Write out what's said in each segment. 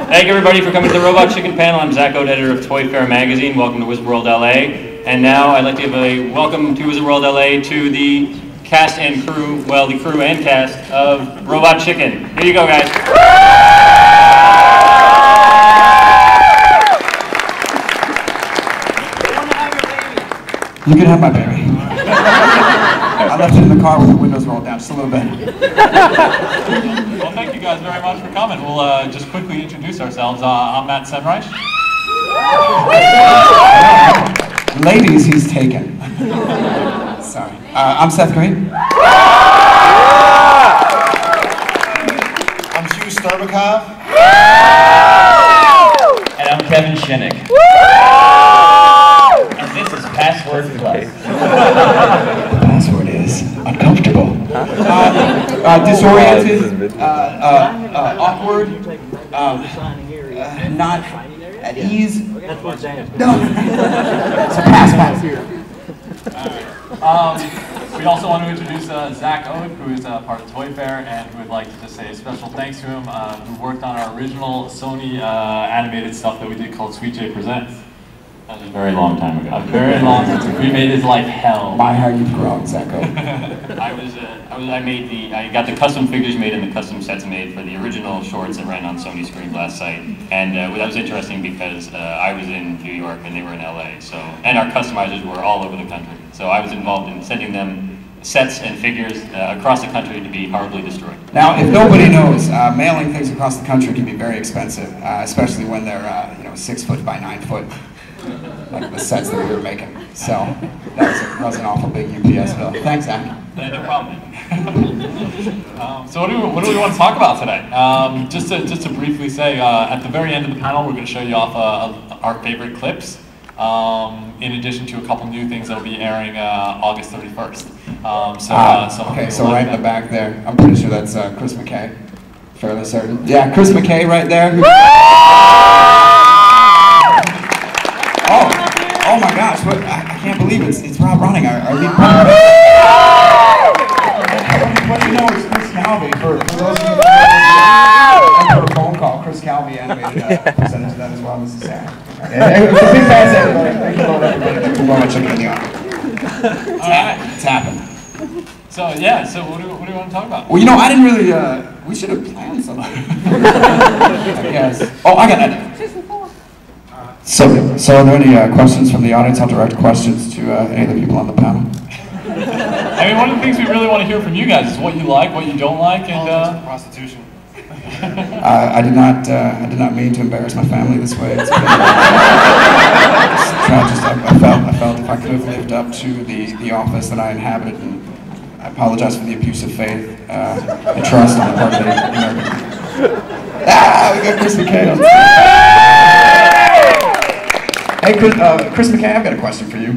Thank everybody for coming to the Robot Chicken panel. I'm Zach Ode, editor of Toy Fair Magazine. Welcome to Wizard World LA. And now I'd like to give a welcome to Wizard World LA to the cast and crew, well, the crew and cast of Robot Chicken. Here you go, guys. You can have my baby. I left it in the car with the windows rolled down just a little bit. Well, thank you guys very much for coming. We'll just quickly introduce ourselves. I'm Matt Senreich. Ladies, he's taken. Sorry. I'm Seth Green. I'm Hugh Starbakov. And I'm Kevin Shinnick. And this is Password Plus. The password is uncomfortable. Disoriented, awkward, not at ease. No. It's a pass. We also want to introduce Zach Ode, who is part of Toy Fair, and we would like to just say a special thanks to him, who worked on our original Sony animated stuff that we did called Sweet J Presents. That was a very long time ago. A very long time. We made his life hell. My, how you've grown, Zach Ode. I got the custom figures made and the custom sets made for the original shorts that ran on Sony Screen Blast site, and that was interesting because I was in New York and they were in LA, so, and our customizers were all over the country, so I was involved in sending them sets and figures across the country to be horribly destroyed. Now, if nobody knows, mailing things across the country can be very expensive, especially when they're 6 foot by 9 foot. Like the sets that we were making. So that was an awful big UPS bill. Thanks, Zach. No problem. So what do we want to talk about today? Just to briefly say, at the very end of the panel, we're going to show you off our favorite clips, in addition to a couple new things that will be airing August 31st. Okay, so right in the back there, I'm pretty sure that's Chris McKay. Fairly certain. Yeah, Chris McKay right there. Oh my gosh, what, I can't believe it's Rob Ronning, our lead partner. What do you know is Chris Calvi, for those of you who know, a phone call, Chris Calvi animated percentage of that as well. This is Sarah. It's a big thanks everybody. Thank you all everybody. Robot Chicken in the audience. It's happened. So yeah, so what do we want to talk about? Well, I didn't really, we should have planned something. I guess. Oh, I got that. So are there any questions from the audience? I'll direct questions to any of the people on the panel. I mean, one of the things we really want to hear from you guys is what you like, what you don't like, and prostitution. I did not mean to embarrass my family this way. It's been, I felt if I could have lived up to the office that I inhabit, and I apologize for the abuse of faith and trust on the part of the American. We got Chris McKay on stage. Hey, Chris McKay, I've got a question for you.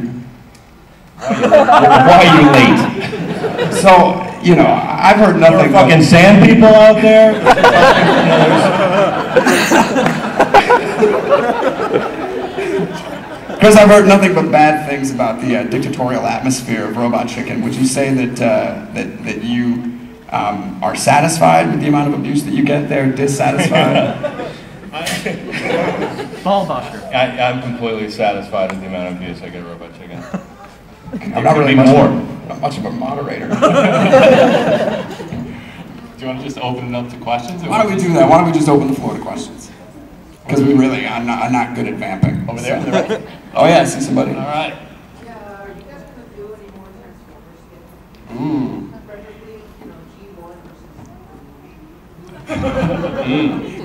Why are you late? So, I've heard nothing but fucking sand people out there? Chris, I've heard nothing but bad things about the dictatorial atmosphere of Robot Chicken. Would you say that you are satisfied with the amount of abuse that you get there, dissatisfied? I'm completely satisfied with the amount of abuse I get at Robot Chicken. I'm not really not much of a moderator. do you want to just open it up to questions? Why don't we do that? Why don't we just open the floor to questions? Because I'm not good at vamping. Over there? So. Oh yeah, I see somebody. All right. Yeah, are you guys going to do any more Transformers sketches? Ooh.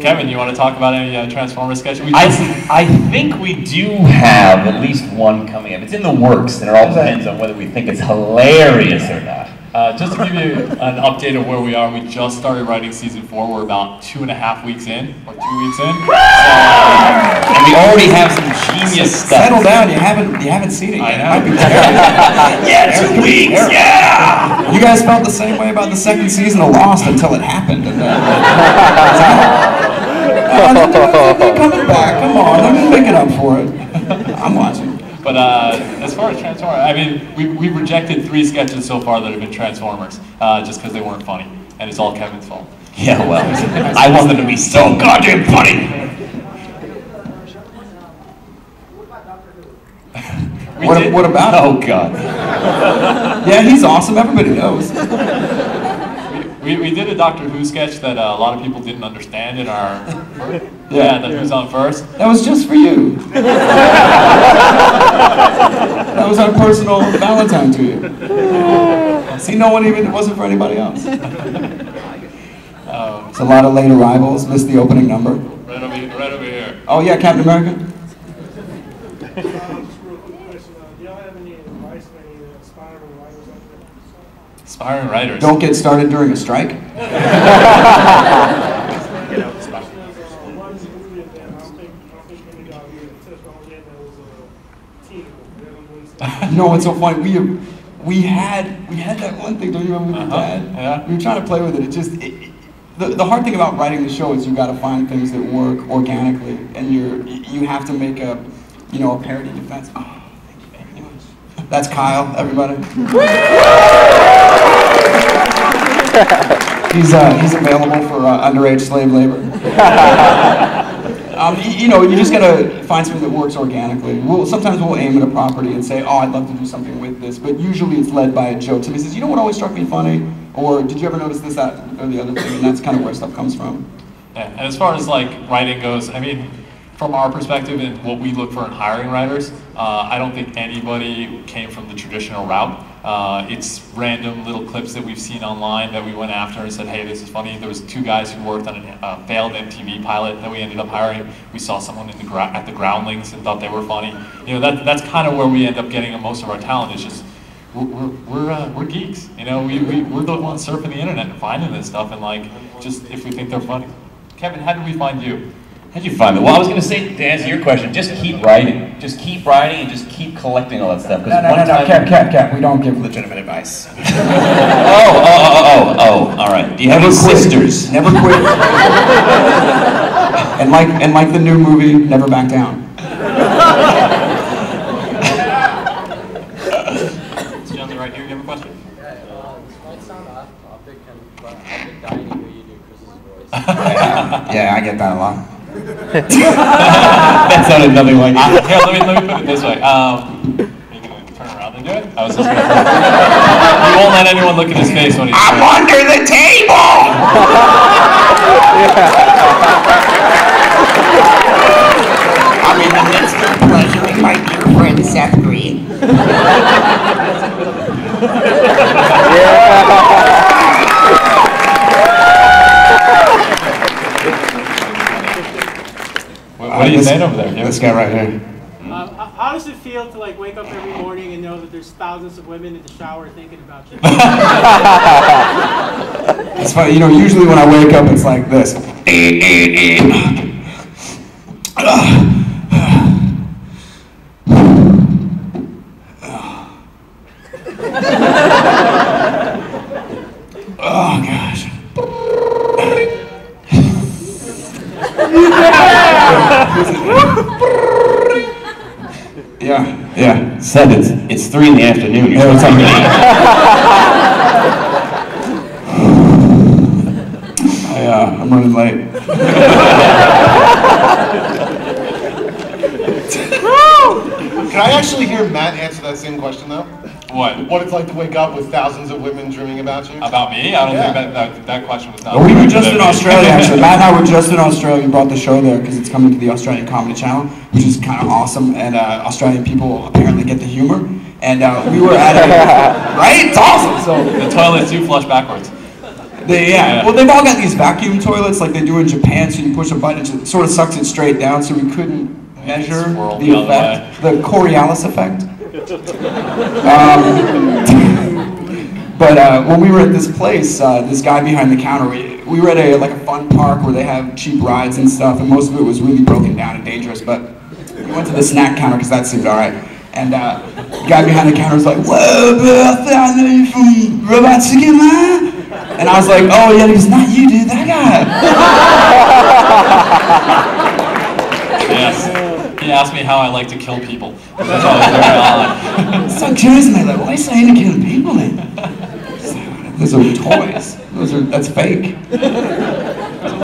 Kevin, you want to talk about any Transformers sketches? I think we do have at least one coming up. It's in the works, and it all depends on whether we think it's hilarious or not. Just to give you an update of where we are, we just started writing season 4. We're about 2.5 weeks in, or 2 weeks in. And we already have some genius stuff. Settle down. You haven't seen it yet. I know. It might be terrible. Yeah, 2 weeks. Yeah. You guys felt the same way about the second season of Lost until it happened. And they're coming back. Come on, let me make it up for it. I'm watching. But as far as Transformers, I mean, we've rejected 3 sketches so far that have been Transformers, just because they weren't funny, and it's all Kevin's fault. Yeah, well, I want them to be so goddamn funny. What about him? Oh, God. Yeah, he's awesome. Everybody knows. We did a Doctor Who sketch that a lot of people didn't understand in our... Yeah, that was on first. That was just for you. That was our personal Valentine to you. See, no one even, it wasn't for anybody else. It's a lot of late arrivals, missed the opening number. Right over here. Oh yeah, Captain America? Just real quick question. Do y'all have any advice for any aspiring writers out there? Aspiring writers. Don't get started during a strike. One movie that I don't think any of y'all really touched on yet, that was Teen Wolf. You know what's so funny? We had that one thing, don't you remember with your dad? Yeah. We were trying to play with it. The hard thing about writing the show is you got to find things that work organically, and you have to make a parody defense. Oh, thank you very much. That's Kyle, everybody. He's available for underage slave labor. You just gotta find something that works organically. Sometimes we'll aim at a property and say, oh, I'd love to do something with this, but usually it's led by a joke. Somebody says, you know what always struck me funny? Or did you ever notice this, that, or the other thing? And that's kind of where stuff comes from. Yeah, and as far as like writing goes, I mean, from our perspective and what we look for in hiring writers, I don't think anybody came from the traditional route. It's random little clips that we've seen online that we went after and said, hey, this is funny. There was 2 guys who worked on a failed MTV pilot that we ended up hiring. We saw someone at the Groundlings and thought they were funny. That's kind of where we end up getting most of our talent. It's just we're geeks. We're the ones surfing the internet and finding this stuff, and like just if we think they're funny. Kevin, how did we find you? How'd you find me? Well, I was going to say, to answer your question, just keep writing. Just keep writing and just keep collecting all that stuff. No, Cap, we don't give legitimate advice. All right. Do you have any sisters? Never quit. and like the new movie, never back down. On the right here, you have a question? This might sound off topic, but I've been dying to hear you do Chris's voice. Yeah, I get that a lot. That sounded nothing like it. Here, let me put it this way. Are you going to turn around and do it? I was just going to... You won't let anyone look at his face when he's... I'm under the table! I'm in the midst of pleasuring my dear friend Seth Green. What are you saying over there, Jim? This guy right here. How does it feel to like wake up every morning and know that there's thousands of women in the shower thinking about you? It's funny, usually when I wake up it's like this. Oh gosh. Yeah. Seb, it's 3 in the afternoon. You're supposed to be I'm running late. Can I actually hear Matt answer that same question though? What? What it's like to wake up with thousands of women dreaming about you? About me? I don't Yeah. think that question was not... Well, we were just in Australia, actually. Matt and I were just in Australia. We brought the show there because it's coming to the Australian Comedy Channel, which is kind of awesome. And Australian people apparently get the humor. And we were at a... Right? It's awesome! So The toilets do flush backwards. Well, they've all got these vacuum toilets like they do in Japan, so you push a button, it sort of sucks it straight down, so we couldn't measure Swirl the the other effect, the Coriolis effect. But when we were at this place, this guy behind the counter, we were at a fun park where they have cheap rides and stuff, and most of it was really broken down and dangerous, but we went to the snack counter because that seemed alright. And the guy behind the counter was like, "Whoa, Bertha, I know you from Robot Chicken, man." And I was like, "Oh yeah," and he goes, "Not you, dude, that guy." Yes. He asked me how I like to kill people. That's always very odd. So curious, man, like, why are you saying to kill people then? Those are toys. That's fake.